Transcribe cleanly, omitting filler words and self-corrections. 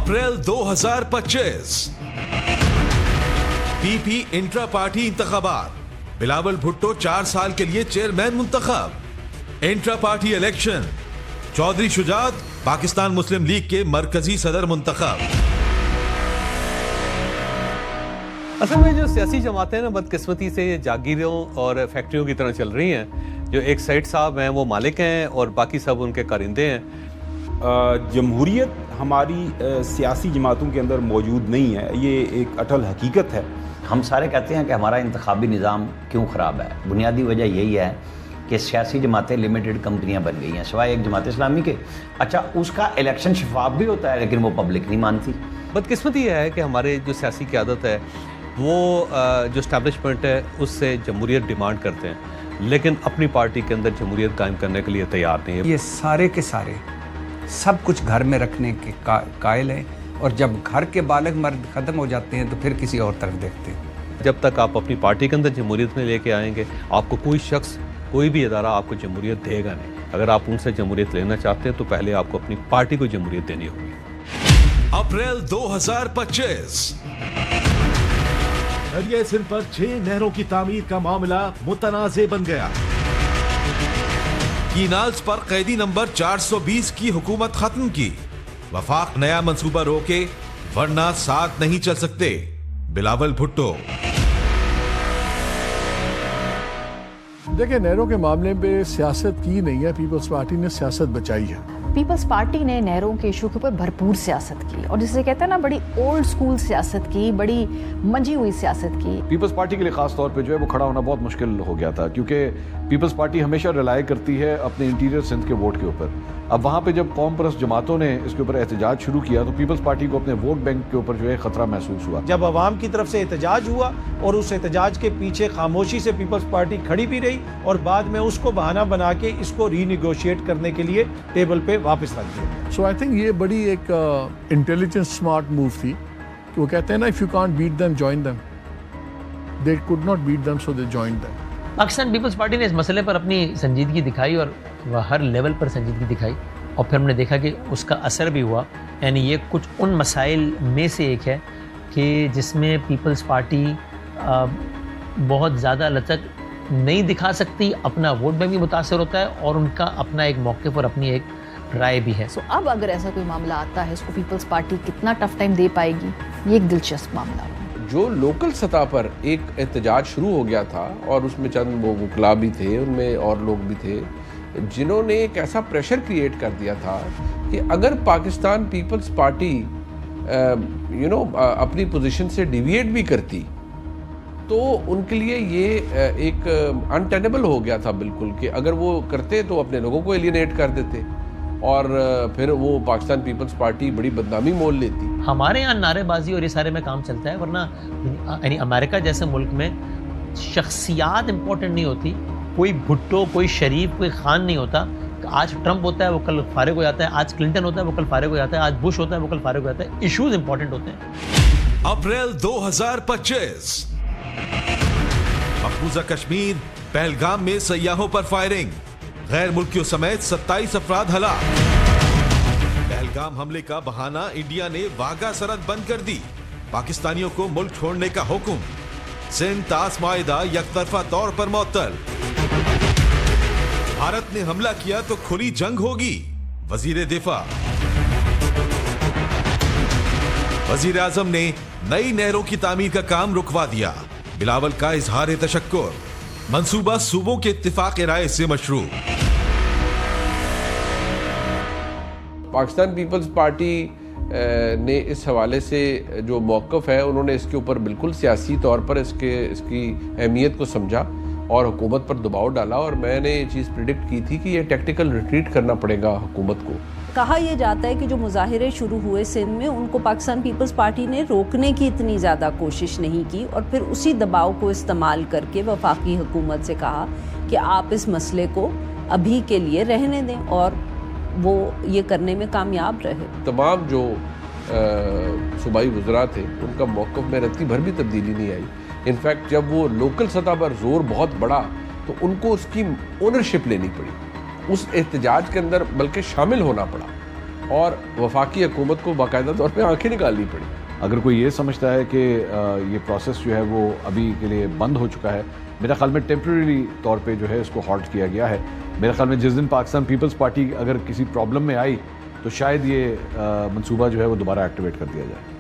अप्रैल 2025 PP intra party इंतखाबात, बिलावल भुट्टो 4 साल के लिए चेयरमैन मुंतखब। Intra party election, Chaudhry Shujaat Pakistan Muslim League के मरकजी सदर मुंतखब। असल में जो सियासी जमातें ना बदकिस्मती से जागीरों और फैक्ट्रियों की तरह चल रही हैं। जो एक साइड साहब हैं वो मालिक हैं और बाकी सब उनके कारिंदे हैं। जमहूरियत हमारी सियासी जमातों के अंदर मौजूद नहीं है, ये एक अटल हकीकत है। हम सारे कहते हैं कि हमारा इंतखाबी निज़ाम क्यों ख़राब है। बुनियादी वजह यही है कि सियासी जमातें लिमिटेड कंपनियां बन गई हैं, सिवाय एक जमात इस्लामी के। अच्छा, उसका इलेक्शन शफाफ भी होता है लेकिन वो पब्लिक नहीं मानती। बदकिस्मती यह है कि हमारे जो सियासी क़यादत है वो जो इस्टेब्लिशमेंट है उससे जमहूरियत डिमांड करते हैं, लेकिन अपनी पार्टी के अंदर जमहूरियत कायम करने के लिए तैयार नहीं है। ये सारे के सारे सब कुछ घर में रखने के कायल हैं, और जब घर के बालग मर्द ख़त्म हो जाते हैं तो फिर किसी और तरफ देखते हैं। जब तक आप अपनी पार्टी के अंदर जमहूरियत में लेके आएंगे, आपको कोई शख्स, कोई भी इदारा आपको जमहूरियत देगा नहीं। अगर आप उनसे जमहूरियत लेना चाहते हैं तो पहले आपको अपनी पार्टी को जमहूरियत देनी होगी। अप्रैल 2025 दरिया सिंध पर 6 नहरों की तामीर का मामला मुतनाज़े बन गया। कीनाल्स पर कैदी नंबर 420 की हुकूमत खत्म की। वफाक नया मंसूबा रोके वरना साथ नहीं चल सकते, बिलावल भुट्टो। देखिए, नहरों के मामले पे सियासत की नहीं है, पीपल्स पार्टी ने सियासत बचाई है। पीपल्स पार्टी ने नहरों के इशू के ऊपर भरपूर सियासत की, और जिसे कहते हैं ना, बड़ी ओल्ड स्कूल सियासत की, बड़ी मंजी हुई सियासत की। पीपल्स पार्टी के लिए खास तौर पे जो है वो खड़ा होना बहुत मुश्किल हो गया था, क्योंकि पीपल्स पार्टी हमेशा रिलाय करती है अपने इंटीरियर सिंध के वोट के ऊपर। अब वहाँ पे जब कौम परस्त जमातों ने इसके ऊपर एहतजाज शुरू किया तो पीपल्स पार्टी को अपने वोट बैंक के ऊपर जो है खतरा महसूस हुआ। जब अवाम की तरफ से एहतजाज हुआ और उस एहतजाज के पीछे खामोशी से पीपल्स पार्टी खड़ी भी रही, और बाद में उसको बहाना बना के इसको रीनिगोशिएट करने के लिए टेबल पे वापस रख दिया। सो आई थिंक ये बड़ी एक इंटेलिजेंस स्मार्ट मूव थी कि वो कहते हैं ना, if you can't beat them join them. They could not beat them so they joined them. Pakistan peoples party ने इस मसले पर अपनी संजीदगी दिखाई, और वह हर लेवल पर संजीदगी दिखाई, और फिर हमने देखा कि उसका असर भी हुआ। यानी ये कुछ उन मसाइल में से एक है कि जिसमें पीपल्स पार्टी बहुत ज़्यादा लचक नहीं दिखा सकती, अपना वोट बैंक भी मुतासर होता है, और उनका अपना एक मौके पर अपनी एक राय भी है। सो अब अगर ऐसा कोई मामला आता है, इसको पीपल्स पार्टी कितना टफ टाइम दे पाएगी, ये एक दिलचस्प मामला है। जो लोकल सतह पर एक एहतजाज शुरू हो गया था, और उसमें चंद वो वकला भी थे, उनमें और लोग भी थे जिन्होंने एक ऐसा प्रेशर क्रिएट कर दिया था कि अगर पाकिस्तान पीपल्स पार्टी अपनी पोजीशन से डिविएट भी करती तो उनके लिए ये एक अनटेनेबल हो गया था बिल्कुल, कि अगर वो करते तो अपने लोगों को एलियनेट कर देते और फिर वो पाकिस्तान पीपल्स पार्टी बड़ी बदनामी मोल लेती। हमारे यहाँ नारेबाजी और ये सारे में काम चलता है, वरना यानी अमेरिका जैसे मुल्क में शख्सियात इंपॉर्टेंट नहीं होती। कोई भुट्टो, कोई शरीफ, कोई खान नहीं होता। आज ट्रंप होता है वो कल फारिग हो जाता है, आज क्लिंटन होता है वो कल फारिग हो जाता है, आज बुश होता है वो कल फारिग हो जाता है। इश्यूज इंपॉर्टेंट होते हैं। अप्रैल 2025 मकबूजा कश्मीर, पहलगाम में सयाहों पर फायरिंग, गैर मुल्कियों समेत 27 अफराद हलाक। पहलगाम हमले का बहाना इंडिया ने वाघा सरहद बंद कर दी, पाकिस्तानियों को मुल्क छोड़ने का हुक्म। सिंध तास माहिदा यकतरफा तौर पर मुअत्तल। भारत ने हमला किया तो खुली जंग होगी, वजीर दिफा। वजीर आजम ने नई नहरों की तामीर का काम रुकवा दिया, बिलावल का इजहार तशक्कुर। मंसूबा सूबों के इत्तिफाक राय से मशरू। पाकिस्तान पीपल्स पार्टी ने इस हवाले से जो मौक़िफ़ है उन्होंने इसके ऊपर बिल्कुल सियासी तौर पर इसकी अहमियत को समझा और हुकूमत पर दबाव डाला, और मैंने ये चीज़ प्रिडिक्ट की थी कि ये टेक्टिकल रिट्रीट करना पड़ेगा हुकूमत को। कहा यह जाता है कि जो मुजाहिरे शुरू हुए सिंध में, उनको पाकिस्तान पीपल्स पार्टी ने रोकने की इतनी ज़्यादा कोशिश नहीं की, और फिर उसी दबाव को इस्तेमाल करके वफाकी हुकूमत से कहा कि आप इस मसले को अभी के लिए रहने दें, और वो ये करने में कामयाब रहे। तमाम जो सूबाई वज़रा थे उनका मौक़िफ़ में रत्ती भर भी तब्दीली नहीं आई। इनफैक्ट जब वो लोकल सतह पर जोर बहुत बढ़ा तो उनको उसकी ओनरशिप लेनी पड़ी, उस एहतजाज के अंदर बल्कि शामिल होना पड़ा। और वफाकी हुकूमत को बाकायदा तौर पर आंखें निकालनी पड़ी। अगर कोई ये समझता है कि ये प्रोसेस जो है वो अभी के लिए बंद हो चुका है, मेरा ख्याल में टेम्प्रेरी तौर पे जो है इसको हॉल्ट किया गया है। मेरे ख्याल में जिस दिन पाकिस्तान पीपल्स पार्टी अगर किसी प्रॉब्लम में आई तो शायद ये मंसूबा जो है वो दोबारा एक्टिवेट कर दिया जाए।